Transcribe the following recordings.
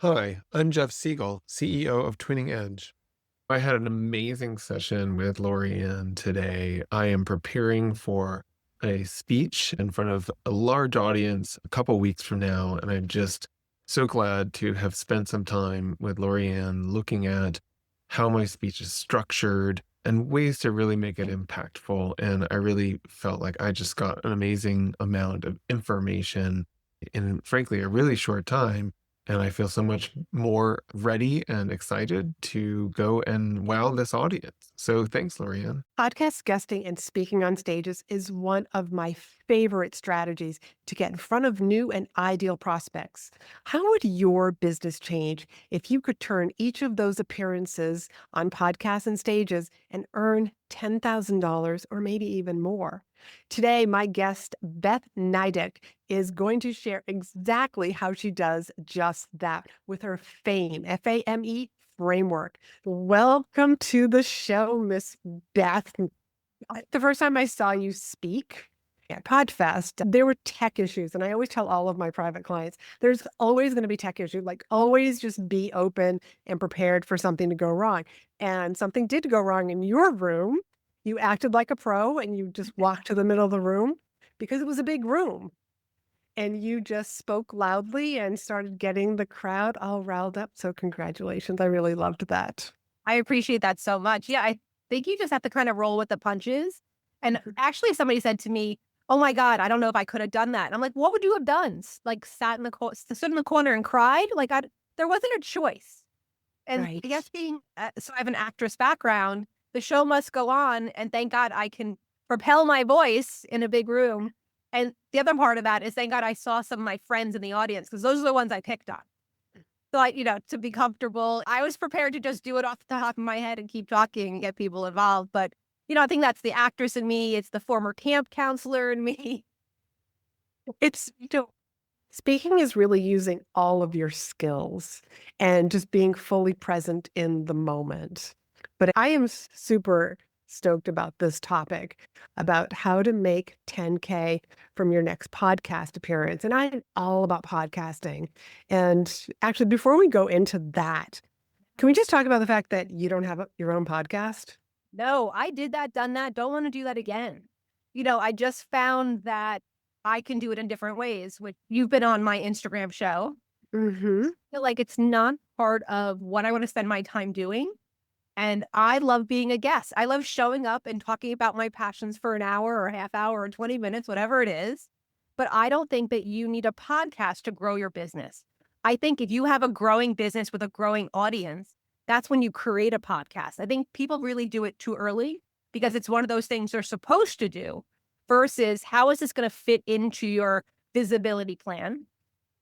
Hi, I'm Jeff Siegel, CEO of Twinning Edge. I had an amazing session with Laurie-Ann today. I am preparing for a speech in front of a large audience a couple weeks from now, and I'm just so glad to have spent some time with Laurie-Ann looking at how my speech is structured and ways to really make it impactful. And I really felt like I just got an amazing amount of information in, frankly, a really short time. And I feel so much more ready and excited to go and wow this audience. So thanks, Lorianne. Podcast guesting and speaking on stages is one of my favorite strategies to get in front of new and ideal prospects. How would your business change if you could turn each of those appearances on podcasts and stages and earn $10,000 or maybe even more? Today, my guest, Beth Nydick, is going to share exactly how she does just that with her FAME framework. Welcome to the show, Miss Beth. The first time I saw you speak at Podfest, there were tech issues. And I always tell all of my private clients, there's always going to be tech issues. Like, always just be open and prepared for something to go wrong. And something did go wrong in your room. You acted like a pro and you just walked to the middle of the room because it was a big room. And you just spoke loudly and started getting the crowd all riled up. So congratulations. I really loved that. I appreciate that so much. Yeah, I think you just have to kind of roll with the punches. And actually, somebody said to me, "Oh my God, I don't know if I could have done that." And I'm like, "What would you have done? Like stood in the corner and cried? There wasn't a choice." And I Right. guess so I have an actress background. The show must go on, and thank God I can propel my voice in a big room. And the other part of that is thank God I saw some of my friends in the audience because those are the ones I picked on. So to be comfortable, I was prepared to just do it off the top of my head and keep talking and get people involved. But, I think that's the actress in me. It's the former camp counselor in me. It's, speaking is really using all of your skills and just being fully present in the moment. But I am super stoked about this topic about how to make 10K from your next podcast appearance. And I'm all about podcasting. And actually, before we go into that, can we just talk about the fact that you don't have your own podcast? No, I did that, done that. Don't want to do that again. I just found that I can do it in different ways, which you've been on my Instagram show. Mm-hmm. Feel like it's not part of what I want to spend my time doing. And I love being a guest. I love showing up and talking about my passions for an hour or a half hour or 20 minutes, whatever it is. But I don't think that you need a podcast to grow your business. I think if you have a growing business with a growing audience, that's when you create a podcast. I think people really do it too early because it's one of those things they're supposed to do versus how is this going to fit into your visibility plan?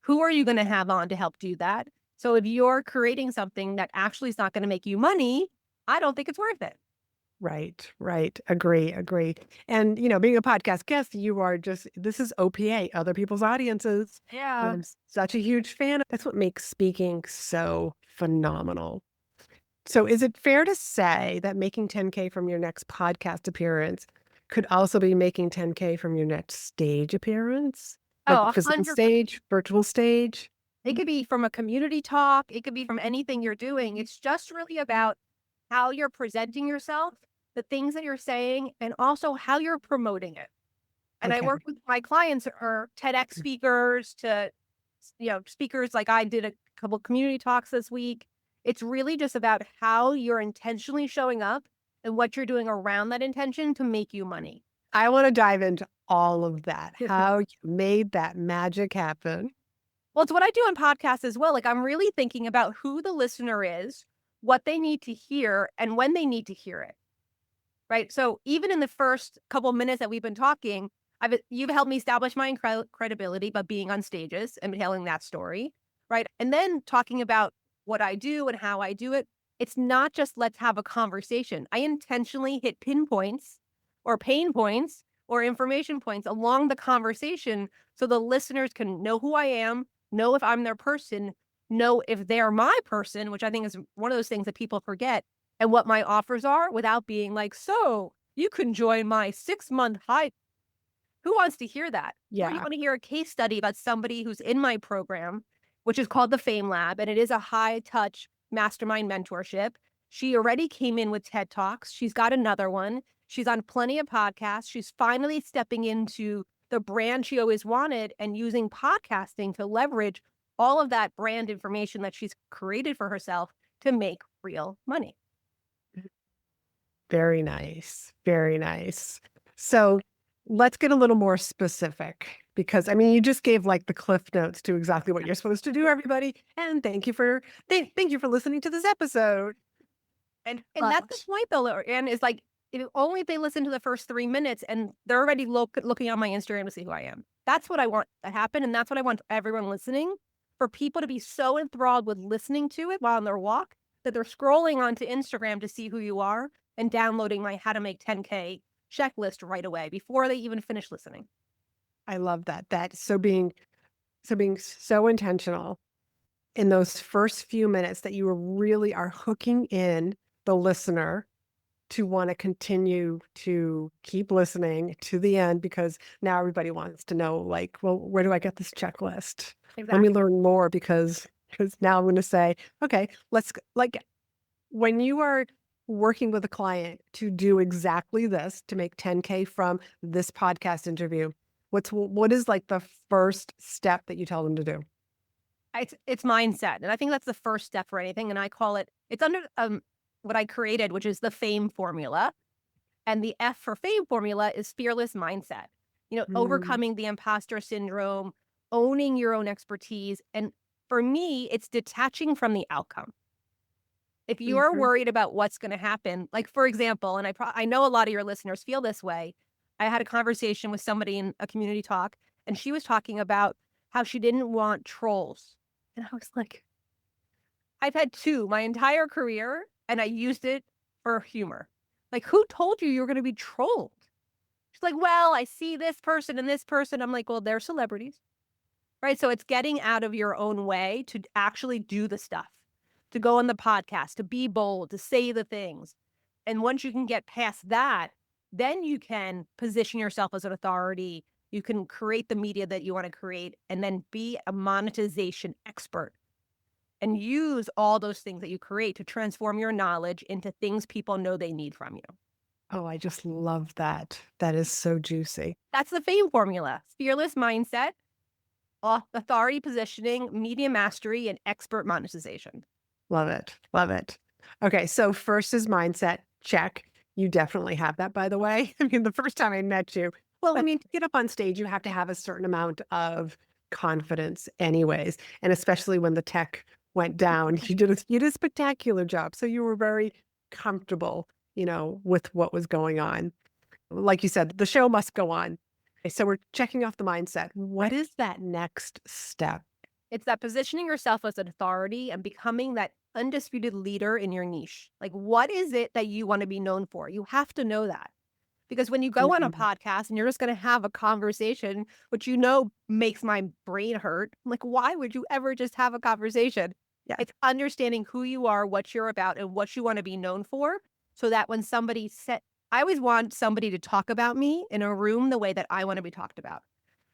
Who are you going to have on to help do that? So if you're creating something that actually is not going to make you money, I don't think it's worth it. Right, right. Agree. And, being a podcast guest, this is OPA, other people's audiences. And Yeah. I'm such a huge fan. That's what makes speaking so phenomenal. So is it fair to say that making 10K from your next podcast appearance could also be making 10K from your next stage appearance? Like Oh, physical 100%. stage, virtual stage? It could be from a community talk. It could be from anything you're doing. It's just really about how you're presenting yourself, the things that you're saying, and also how you're promoting it. And I Okay. work with my clients are TEDx speakers to, speakers like I did a couple community talks this week. It's really just about how you're intentionally showing up and what you're doing around that intention to make you money. I want to dive into all of that, how you made that magic happen. Well, it's what I do on podcasts as well. Like I'm really thinking about who the listener is, what they need to hear, and when they need to hear it. Right. So even in the first couple minutes that we've been talking, you've helped me establish my credibility by being on stages and telling that story. Right. And then talking about what I do and how I do it. It's not just let's have a conversation. I intentionally hit pinpoints or pain points or information points along the conversation so the listeners can know who I am, know if I'm their person, know if they're my person, which I think is one of those things that people forget and what my offers are without being like, so you can join my 6-month high. Who wants to hear that? Or you Yeah. want to hear a case study about somebody who's in my program which is called the Fame Lab, and it is a high touch mastermind mentorship. She already came in with TED Talks. She's got another one. She's on plenty of podcasts. She's finally stepping into the brand she always wanted and using podcasting to leverage all of that brand information that she's created for herself to make real money. Very nice. Very nice. So let's get a little more specific because I mean you just gave like the cliff notes to exactly what you're supposed to do, everybody. And thank you for listening to this episode. And that's the point though, and is like if only they listen to the first 3 minutes and they're already looking on my Instagram to see who I am. That's what I want to happen, and that's what I want everyone listening, for people to be so enthralled with listening to it while on their walk that they're scrolling onto Instagram to see who you are and downloading my how to make 10K checklist right away before they even finish listening. I love that. Being so intentional in those first few minutes that you really are hooking in the listener to want to continue to keep listening to the end because now everybody wants to know like, well, where do I get this checklist? Let me Exactly. learn more because now I'm going to say, okay, like when you are working with a client to do exactly this, to make 10K from this podcast interview, what is like the first step that you tell them to do? It's mindset, and I think that's the first step for anything, and I call it it's under, what I created, which is the FAME formula, and the F for FAME formula is fearless mindset. You know, Mm, overcoming the imposter syndrome, owning your own expertise, and for me, it's detaching from the outcome. If you are mhm. worried about what's gonna happen, like, for example, and I know a lot of your listeners feel this way, I had a conversation with somebody in a community talk, and she was talking about how she didn't want trolls, and I was like, I've had 2 my entire career, and I used it for humor. Like, who told you were gonna be trolled? She's like, "Well, I see this person and this person." I'm like, "Well, they're celebrities." Right? So it's getting out of your own way to actually do the stuff, to go on the podcast, to be bold, to say the things. And once you can get past that, then you can position yourself as an authority. You can create the media that you wanna create and then be a monetization expert and use all those things that you create to transform your knowledge into things people know they need from you. Oh, I just love that. That is so juicy. That's the FAME formula: fearless mindset, authority positioning, media mastery, and expert monetization. Love it. Love it. Okay, so first is mindset. Check. You definitely have that, by the way. I mean, the first time I met you, well, I mean, to get up on stage, you have to have a certain amount of confidence, anyways. And especially when the tech went down, you did a spectacular job. So you were very comfortable, with what was going on. Like you said, the show must go on. Okay, so we're checking off the mindset. What Right. is that next step? It's that positioning yourself as an authority and becoming that undisputed leader in your niche. Like, what is it that you want to be known for? You have to know that. Because when you go on a Mm, podcast and you're just going to have a conversation, which you know makes my brain hurt, I'm like, why would you ever just have a conversation? yeah. It's understanding who you are, what you're about, and what you want to be known for. So that when somebody said, I always want somebody to talk about me in a room the way that I want to be talked about.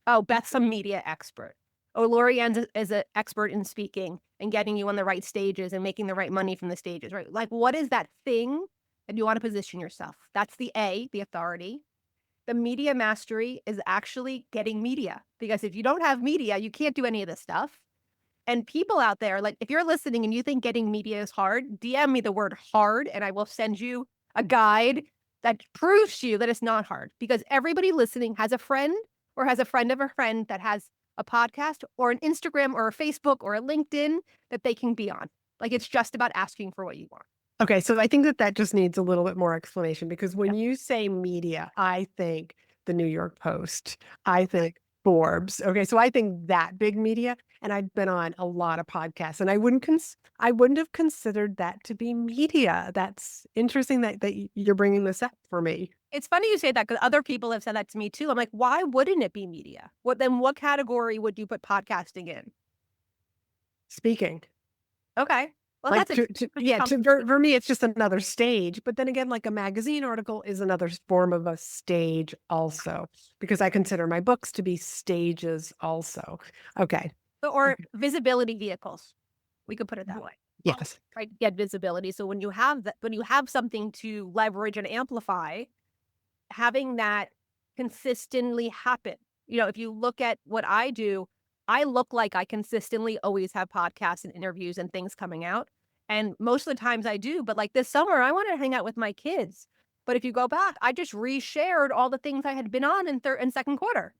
Oh, Beth's a media expert. Oh, Laurie-Ann is an expert in speaking and getting you on the right stages and making the right money from the stages, right? Like, what is that thing that you want to position yourself? That's the A, the authority. The media mastery is actually getting media, because if you don't have media, you can't do any of this stuff. And people out there, like, if you're listening and you think getting media is hard, DM me the word hard and I will send you a guide that proves to you that it's not hard, because everybody listening has a friend or has a friend of a friend that has a podcast or an Instagram or a Facebook or a LinkedIn that they can be on. Like, it's just about asking for what you want. Okay, so I think that just needs a little bit more explanation because Yeah. when you say media, I think the New York Post, I think Forbes. Okay, so I think that big media, and I've been on a lot of podcasts, and I wouldn't have considered that to be media. That's interesting that you're bringing this up for me. It's funny you say that because other people have said that to me too. I'm like, why wouldn't it be media? What category would you put podcasting in? Speaking. Okay. Well, Like that's to because you yeah, come. for me, it's just another stage. But then again, like a magazine article is another form of a stage also, because I consider my books to be stages also. Okay. Or Okay. visibility vehicles. We could put it that way. Yes. Right? Get visibility. So when you have that, when you have something to leverage and amplify, having that consistently happen. If you look at what I do, I look like I consistently always have podcasts and interviews and things coming out. And most of the times I do, but like this summer, I wanted to hang out with my kids. But if you go back, I just reshared all the things I had been on in third and second quarter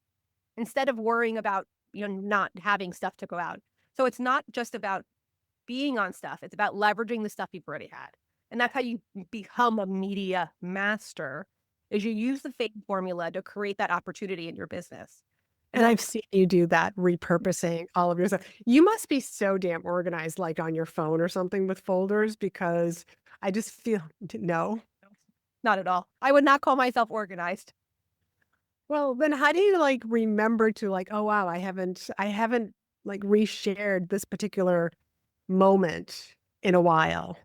instead of worrying about, not having stuff to go out. So it's not just about being on stuff. It's about leveraging the stuff you've already had. And that's how you become a media master is you use the fame formula to create that opportunity in your business. And And so I've seen you do that, repurposing all of your stuff. You must be so damn organized, like, on your phone or something with folders because I just feel no? not at all. I would not call myself organized. Well, then how do you, like, remember to, like, "Oh, wow, I haven't, like, reshared this particular moment in a while."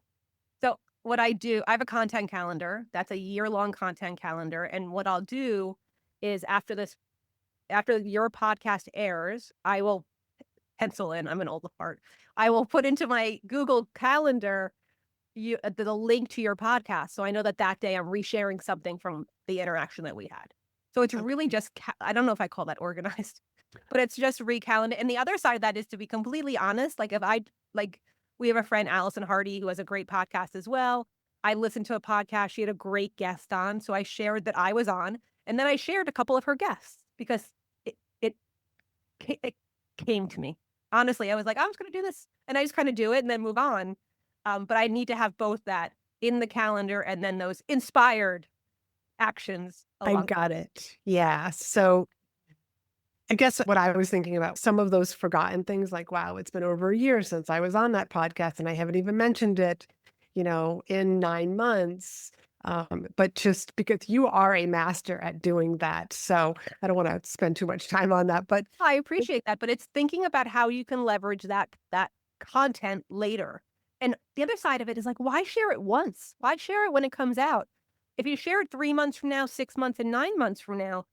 So what I do, I have a content calendar. That's a year-long content calendar. And what I'll do is after your podcast airs, I will pencil in, I'm an old fart. I will put into my Google Calendar the link to your podcast, so I know that that day I'm resharing something from the interaction that we had. So it's really Okay. just I don't know if I call that organized, but it's just recalendar. And the other side of that is to be completely honest. Like if I like, we have a friend Allison Hardy who has a great podcast as well. I listened to a podcast. She had a great guest on, so I shared that I was on, and then I shared a couple of her guests because it it came to me. Honestly, I was like, "I'm just gonna do this," and I just kinda do it and then move on. But I need to have both that in the calendar and then those inspired actions I along. got it. Yeah, so I guess what I was thinking about, some of those forgotten things like, wow, it's been over a year since I was on that podcast and I haven't even mentioned it, in 9 months. But just because you are a master at doing that. So I don't want to spend too much time on that. But I appreciate that, but it's thinking about how you can leverage that content later. And the other side of it is like, why share it once? Why share it when it comes out? If you share it 3 months from now, 6 months, and 9 months from now,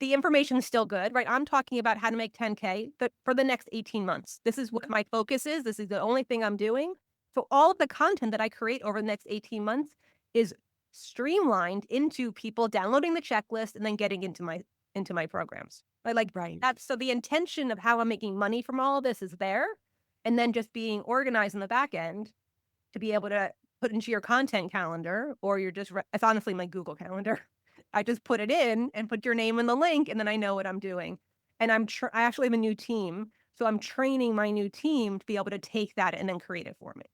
the information is still good, right? I'm talking about how to make 10K, but for the next 18 months. This is what my focus is. This is the only thing I'm doing. So all of the content that I create over the next 18 months is streamlined into people downloading the checklist and then getting into my programs. Right? Like right. that's so the intention of how I'm making money from all of this is there. And then just being organized in the back end to be able to put into your content calendar or you're just it's honestly my Google calendar. I just put it in and put your name in the link and then I know what I'm doing. And I actually have a new team, so I'm training my new team to be able to take that and then create it for me.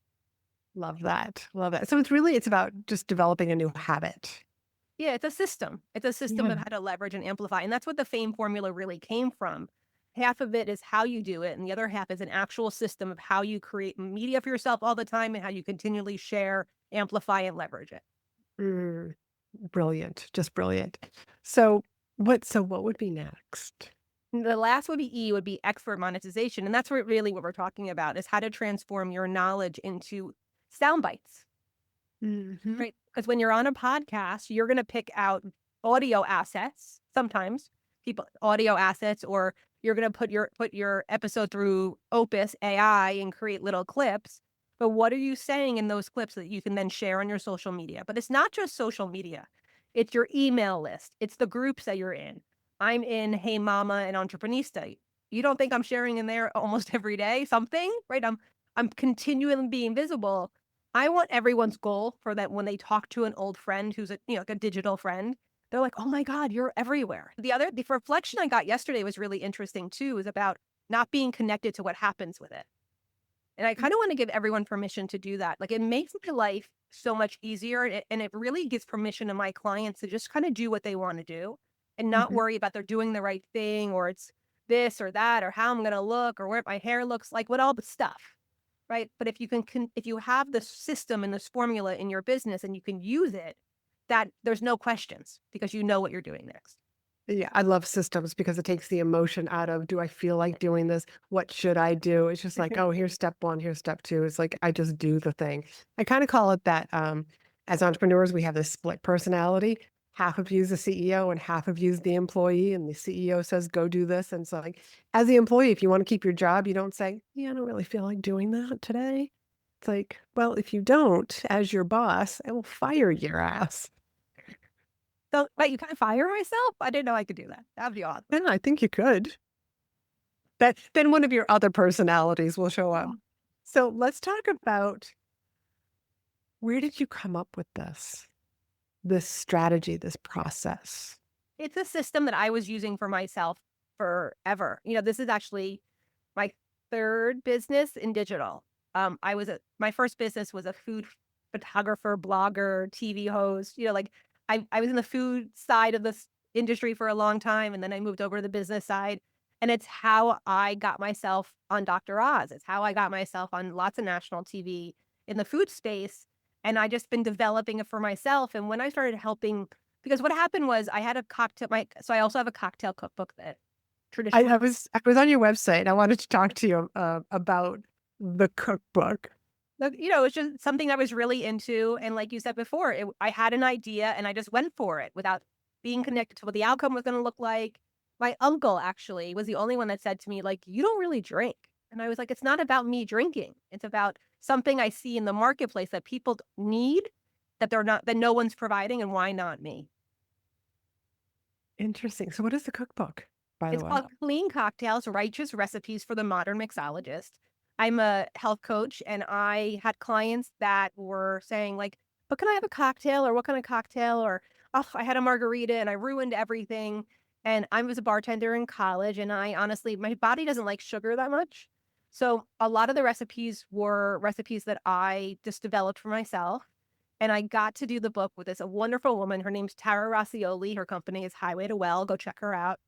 Love that. Love that. So it's about just developing a new habit. Yeah, it's a system. It's a system of Yeah. how to leverage and amplify. And that's what the fame formula really came from. Half of it is how you do it, and the other half is an actual system of how you create media for yourself all the time and how you continually share, amplify, and leverage it. Mm, brilliant. Just brilliant. So what would be next? The last would be E, would be expert monetization, and that's what we're talking about, is how to transform your knowledge into sound bites, Hmm. right? Because when you're on a podcast, you're gonna pick out audio assets, sometimes people audio assets, or you're gonna put your episode through Opus AI and create little clips, but what are you saying in those clips that you can then share on your social media? But it's not just social media, it's your email list, it's the groups that you're in. I'm in Hey Mama and Entreprenista. You don't think I'm sharing in there almost every day something, right? I'm continually being visible. I want everyone's goal for that when they talk to an old friend who's like a digital friend, they're like, "Oh my god, you're everywhere." The reflection I got yesterday was really interesting too, is about not being connected to what happens with it. And I kinda wanna give everyone permission to do that. Like, it makes my life so much easier, and it really gives permission to my clients to just kinda do what they wanna do and not Hmm. worry about they're doing the right thing or it's this or that or how I'm gonna look or what my hair looks like, what all the stuff, right? But if you if you have this system and this formula in your business and you can use it, that there's no questions because you know what you're doing next. Yeah, I love systems because it takes the emotion out of, do I feel like doing this? What should I do? It's just like, oh, here's step one, here's step two. It's like I just do the thing. I kind of call it that as entrepreneurs, we have this split personality. half of you is the CEO and half of you is the employee, and the CEO says, go do this. And so, like, as the employee, if you want to keep your job, you don't say, yeah, I don't really feel like doing that today. It's like, well, if you don't, as your boss, I will fire your ass. So, but you can fire myself? I didn't know I could do that. That'd be awesome. And I think you could. That then one of your other personalities will show up. Oh. So let's talk about, where did you come up with this strategy, this process? It's a system that I was using for myself forever. This is actually my third business in digital. My first business was a food photographer, blogger, TV host. Like I was in the food side of this industry for a long time, and then I moved over to the business side. And it's how I got myself on Dr. Oz. It's how I got myself on lots of national TV in the food space. And I just been developing it for myself. And when I started helping, because what happened was I had a cocktail, so I also have a cocktail cookbook that I, traditionally I was I was on your website. I wanted to talk to you about the cookbook. It's just something I was really into, and like you said before, I had an idea and I just went for it without being connected to what the outcome was gonna look like. My uncle actually was the only one that said to me, like, "You don't really drink." And I was like, "It's not about me drinking. It's about something I see in the marketplace that people need, that no one's providing, and why not me?" Interesting. So what is the cookbook, by the It's way? called Clean Cocktails, Righteous Recipes for the Modern Mixologist. I'm a health coach, and I had clients that were saying like, "But can I have a cocktail?" or "What kind of cocktail?" or "Oh, I had a margarita and I ruined everything." And I was a bartender in college, and I honestly, my body doesn't like sugar that much. So a lot of the recipes were recipes that I just developed for myself. And I got to do the book with this a wonderful woman. Her name's Tara Rossioli. Her company is Highway to Well. Go check her out.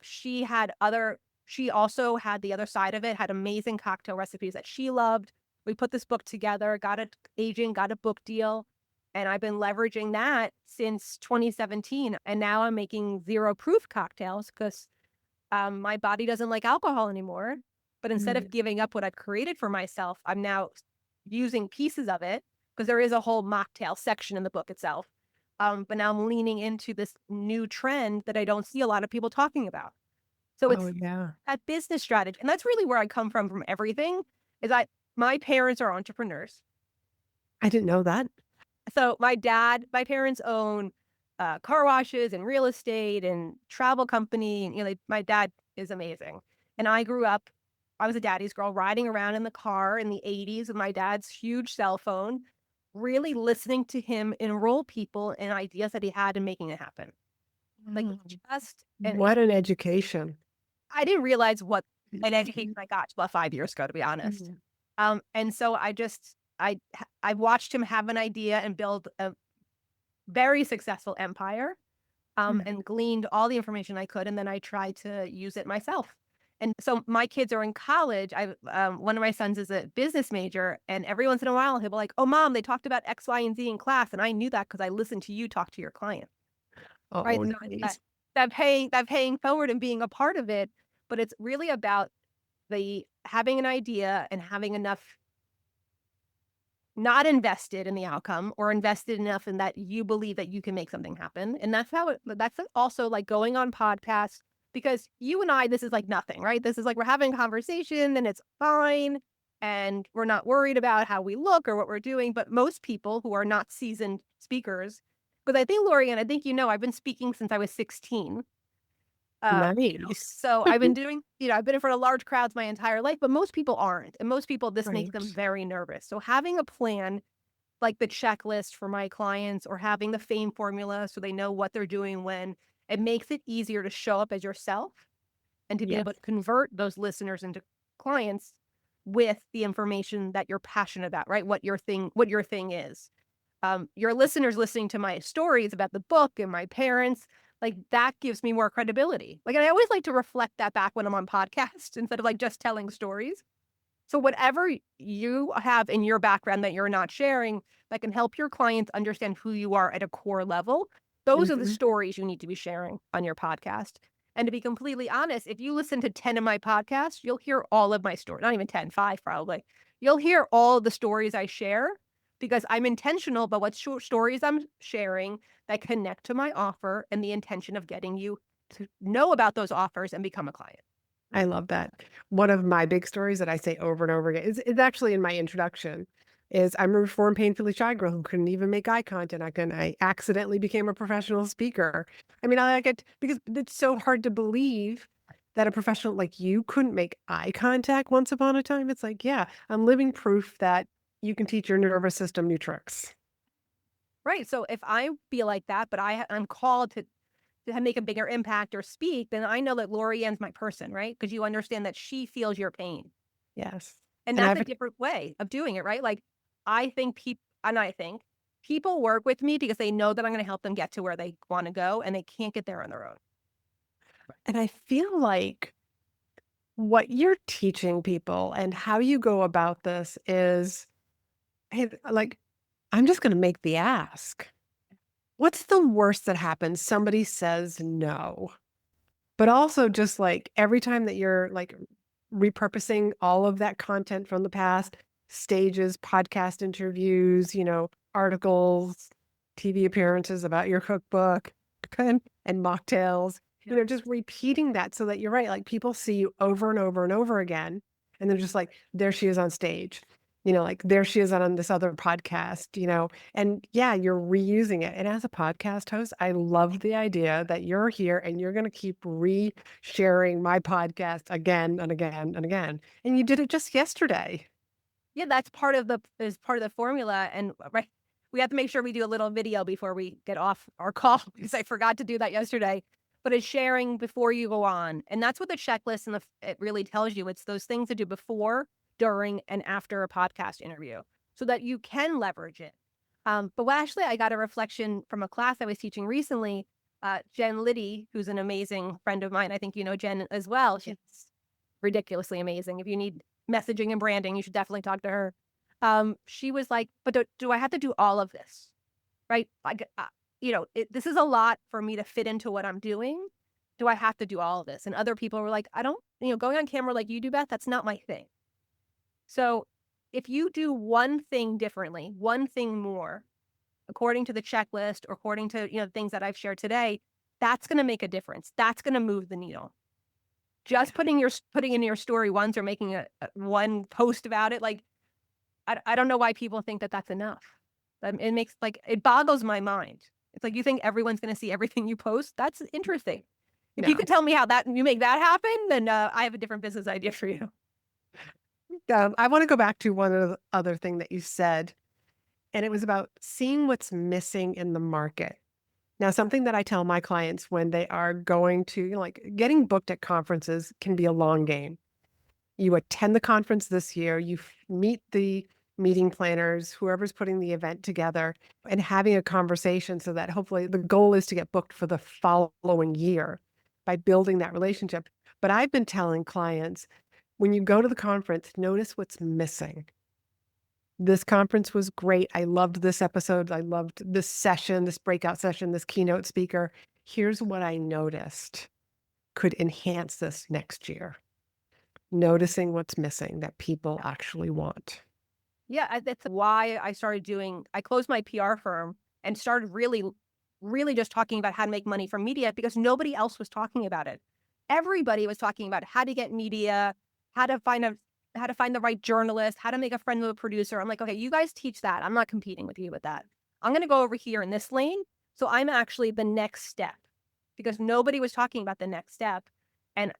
She also had the other side of it, had amazing cocktail recipes that she loved. We put this book together, got an agent, got a book deal, and I've been leveraging that since 2017. And now I'm making zero proof cocktails because my body doesn't like alcohol anymore. But instead of Mm. giving up what I've created for myself, I'm now using pieces of it because there is a whole mocktail section in the book itself. But now I'm leaning into this new trend that I don't see a lot of people talking about. So Oh it's yeah. that business strategy. And that's really where I come from everything is my parents are entrepreneurs. I didn't know that. So my parents own car washes and real estate and travel company. And, my dad is amazing. And I was a daddy's girl riding around in the car in the 80s with my dad's huge cell phone, really listening to him enroll people in ideas that he had and making it happen. Like Mm. and What an education. I didn't realize what an education I got till about 5 years ago, to be honest. Mhm. And so I watched him have an idea and build a very successful empire, Mm. and gleaned all the information I could, and then I tried to use it myself. And so my kids are in college. One of my sons is a business major, and every once in a while he'll be like, "Oh, mom, they talked about X, Y, and Z in class, and I knew that because I listened to you talk to your client." Right? Oh, So it's nice. that paying forward and being a part of it, but it's really about the having an idea and having enough not invested in the outcome or invested enough in that you believe that you can make something happen. And that's also like going on podcasts because you and I, this is like nothing, right? This is like we're having a conversation and it's fine. And we're not worried about how we look or what we're doing. But most people who are not seasoned speakers, because I think, Laurie, and I think I've been speaking since I was 16. Nice. So I've been doing, I've been in front of large crowds my entire life, but most people aren't. And most people, this makes them Right. very nervous. So having a plan, like the checklist for my clients or having the fame formula so they know what they're doing when, it makes it easier to show up as yourself and to be Yes. able to convert those listeners into clients with the information that you're passionate about, right? What your thing is. Your listeners listening to my stories about the book and my parents, like that gives me more credibility. Like, and I always like to reflect that back when I'm on podcasts instead of like just telling stories. So whatever you have in your background that you're not sharing that can help your clients understand who you are at a core level, those are the Mhm. stories you need to be sharing on your podcast. And to be completely honest, if you listen to 10 of my podcasts, you'll hear all of my stories. Not even 10, 5 probably. You'll hear all the stories I share because I'm intentional about what short stories I'm sharing that connect to my offer and the intention of getting you to know about those offers and become a client. I love that. One of my big stories that I say over and over again is actually in my introduction is I'm a reformed painfully shy girl who couldn't even make eye contact, and I accidentally became a professional speaker. I mean, I like it because it's so hard to believe that a professional like you couldn't make eye contact once upon a time. It's like, yeah, I'm living proof that you can teach your nervous system new tricks. Right. So if I feel like that, but I'm called to make a bigger impact or speak, then I know that Laurie-Ann's my person, right? Because you understand that she feels your pain. Yes. And And that's I've a different way of doing it, right? Like I think people work with me because they know that I'm going to help them get to where they want to go and they can't get there on their own. and I feel like what you're teaching people and how you go about this is, hey, like, I'm just gonna make the ask. What's the worst that happens? Somebody says no. But also just like every time that you're like repurposing all of that content from the past, stages, podcast interviews, articles, TV appearances about your cookbook and mocktails, Yeah. just repeating that so that you're right. Like people see you over and over and over again. And they're just like, there she is on stage. Like there she is on this other podcast, and yeah, you're reusing it. And as a podcast host, I love the idea that you're here and you're going to keep sharing my podcast again and again and again. And you did it just yesterday. Yeah, that's part of the formula. And right, we have to make sure we do a little video before we get off our call because I forgot to do that yesterday. But it's sharing before you go on, and that's what the checklist it really tells you. It's those things to do before, during, and after a podcast interview, so that you can leverage it. But actually, I got a reflection from a class I was teaching recently. Jen Liddy, who's an amazing friend of mine, I think you know Jen as well. She's ridiculously amazing. If you need messaging and branding, you should definitely talk to her. She was like, "But do I have to do all of this? Right? Like, this is a lot for me to fit into what I'm doing. Do I have to do all of this?" And other people were like, "I don't, going on camera like you do, Beth, that's not my thing." So if you do one thing differently, one thing more, according to the checklist or according to, things that I've shared today, that's going to make a difference. That's going to move the needle. Just putting in your story once or making a one post about it, like, I don't know why people think that that's enough. It makes like it boggles my mind. It's like, you think everyone's gonna see everything you post? That's interesting. If you No. could tell me how that you make that happen, then, I have a different business idea for you. I want to go back to one other thing that you said, and it was about seeing what's missing in the market. Now, something that I tell my clients when they are going to, like getting booked at conferences can be a long game. You attend the conference this year, you meet the meeting planners, whoever's putting the event together, and having a conversation so that hopefully the goal is to get booked for the following year by building that relationship. But I've been telling clients when you go to the conference, notice what's missing. This conference was great. I loved this episode. I loved this session, this breakout session, this keynote speaker. Here's what I noticed could enhance this next year. Noticing what's missing that people actually want. Yeah, that's why I closed my PR firm and started really, really just talking about how to make money from media because nobody else was talking about it. Everybody was talking about how to get media, how to find a how to find the right journalist, how to make a friend with a producer. I'm like, okay, you guys teach that. I'm not competing with you with that. I'm gonna go over here in this lane. So I'm actually the next step because nobody was talking about the next step. And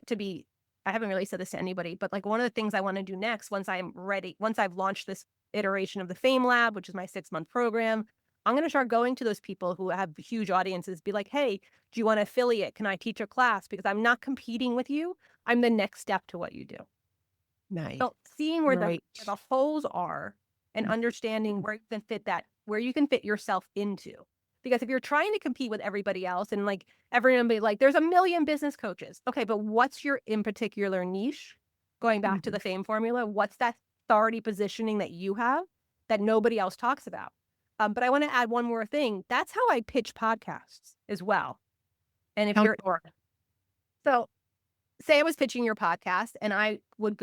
to be I haven't really said this to anybody, but like one of the things I want to do next once I'm ready, once I've launched this iteration of the Fame Lab, which is my 6-month program, I'm going to start going to those people who have huge audiences, be like, "Hey, do you want to affiliate? Can I teach a class? Because I'm not competing with you. I'm the next step to what you do." Nice. So seeing Right. where the holes are and understanding where you can fit yourself into. Because if you're trying to compete with everybody else and like everyone be like, there's a million business coaches. Okay, but what's your in particular niche? Going back to Mhm. the fame formula, what's that authority positioning that you have that nobody else talks about? But I want to add one more thing. That's how I pitch podcasts as well. And if Tell me you're more. so say I was pitching your podcast and I would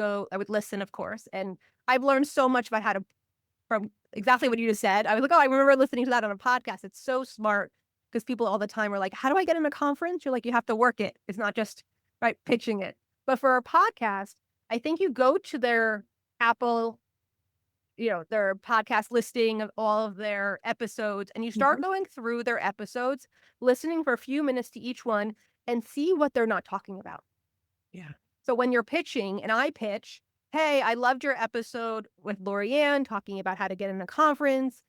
listen, of course, and I've learned so much about how to from exactly what you just said. I was like, oh, I remember listening to that on a podcast. It's so smart because people all the time are like, how do I get in a conference? You're like, you have to work it. It's not just right pitching it. But for a podcast, I think you go to their Apple, their podcast listing of all of their episodes, and you start Mhm. going through their episodes, listening for a few minutes to each one and see what they're not talking about. Yeah. So when you're pitching and I pitch, hey, I loved your episode with Laurie-Ann talking about how to get in a conference.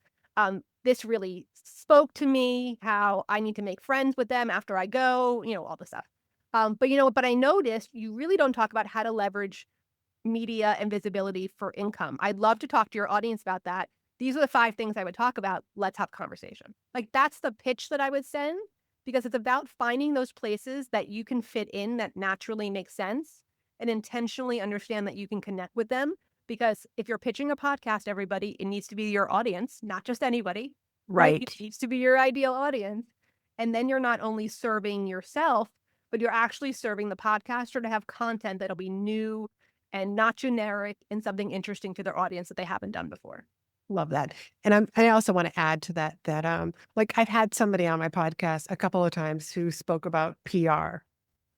This really spoke to me, how I need to make friends with them after I go, all the stuff. But I noticed you really don't talk about how to leverage media and visibility for income. I'd love to talk to your audience about that. These are the 5 things I would talk about. Let's have conversation. Like that's the pitch that I would send because it's about finding those places that you can fit in that naturally make sense and intentionally understand that you can connect with them. Because if you're pitching a podcast, everybody, it needs to be your audience, not just anybody, right? It Right. needs to be your ideal audience. And then you're not only serving yourself, but you're actually serving the podcaster to have content that'll be new and not generic and something interesting to their audience that they haven't done before. Love that. And I also want to add to that, like I've had somebody on my podcast a couple of times who spoke about PR,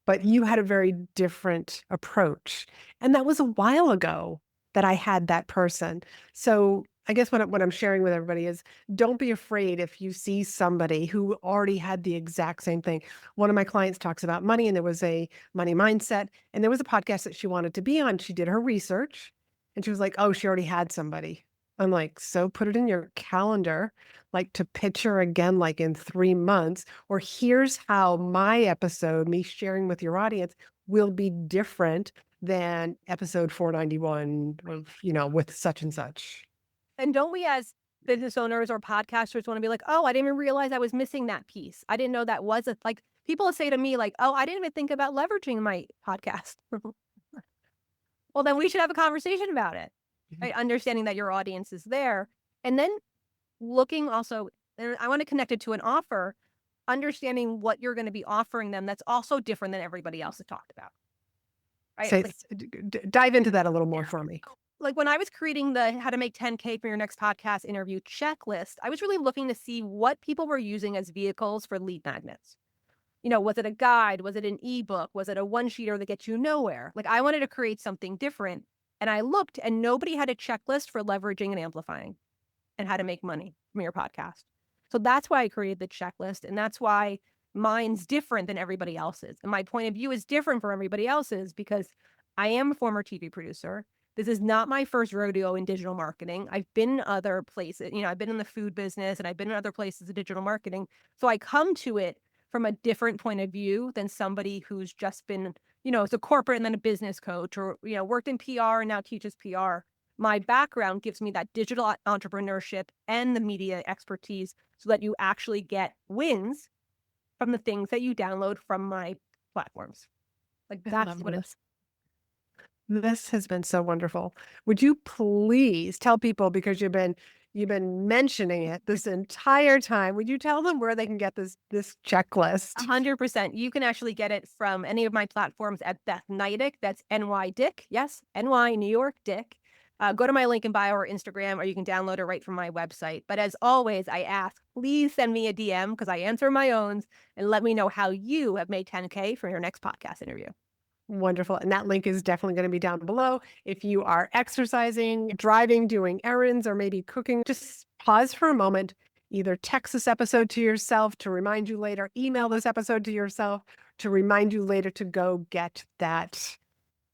but you had a very different approach. And that was a while ago that I had that person. So I guess what I'm sharing with everybody is don't be afraid if you see somebody who already had the exact same thing. One of my clients talks about money, and there was a money mindset, and there was a podcast that she wanted to be on. She did her research and she was like, oh, she already had somebody. I'm like, so put it in your calendar, like to pitch her again, like in 3 months, or here's how my episode, me sharing with your audience, will be different than episode 491 of, with such and such. And don't we as business owners or podcasters want to be like, oh, I didn't even realize I was missing that piece. I didn't know that was like people say to me like, oh, I didn't even think about leveraging my podcast. Well, then we should have a conversation about it, Mhm. right? Understanding that your audience is there. And then looking also, and I want to connect it to an offer, understanding what you're going to be offering them that's also different than everybody else has talked about, right? Say, Like, dive into that a little more for me. like when I was creating the how to make 10K for your next podcast interview checklist, I was really looking to see what people were using as vehicles for lead magnets. Was it a guide? Was it an ebook? Was it a one-sheeter that gets you nowhere? Like I wanted to create something different. And I looked and nobody had a checklist for leveraging and amplifying and how to make money from your podcast. So that's why I created the checklist. And that's why mine's different than everybody else's. And my point of view is different from everybody else's because I am a former TV producer. This is not my first rodeo in digital marketing. I've been in other places, I've been in the food business and I've been in other places in digital marketing. So I come to it from a different point of view than somebody who's just been, as a corporate and then a business coach or, worked in PR and now teaches PR. My background gives me that digital entrepreneurship and the media expertise so that you actually get wins from the things that you download from my platforms. Like I that's love what this. it's. This has been so wonderful. Would you please tell people, because you've been mentioning it this entire time, would you tell them where they can get this checklist? 100%. You can actually get it from any of my platforms at Beth Nydick. That's NY Dick. Yes, NY New York Dick. Go to my link in bio or Instagram, or you can download it right from my website. But as always, I ask, please send me a DM because I answer my own and let me know how you have made 10K for your next podcast interview. Wonderful. And that link is definitely going to be down below. If you are exercising, driving, doing errands, or maybe cooking, just pause for a moment. Either text this episode to yourself to remind you later, email this episode to yourself to remind you later to go get that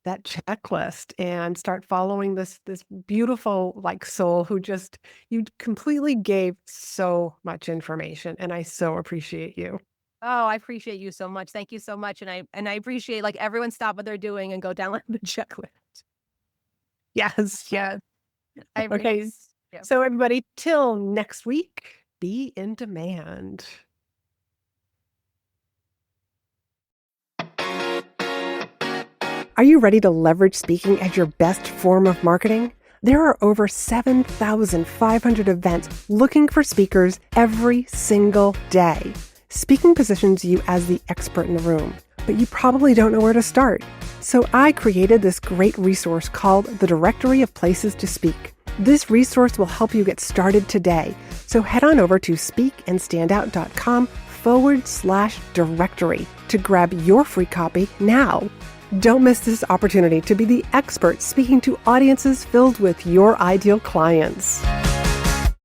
checklist and start following this beautiful like soul who just you completely gave so much information, and I so appreciate you. Oh, I appreciate you so much. Thank you so much. And I appreciate like everyone stop what they're doing and go download the checklist. Yes, yes. I appreciate Okay. you. So everybody, till next week, be in demand. Are you ready to leverage speaking as your best form of marketing? There are over 7,500 events looking for speakers every single day. Speaking positions you as the expert in the room, but you probably don't know where to start. So I created this great resource called the Directory of Places to Speak. This resource will help you get started today. So head on over to speakandstandout.com/directory to grab your free copy now. Don't miss this opportunity to be the expert speaking to audiences filled with your ideal clients.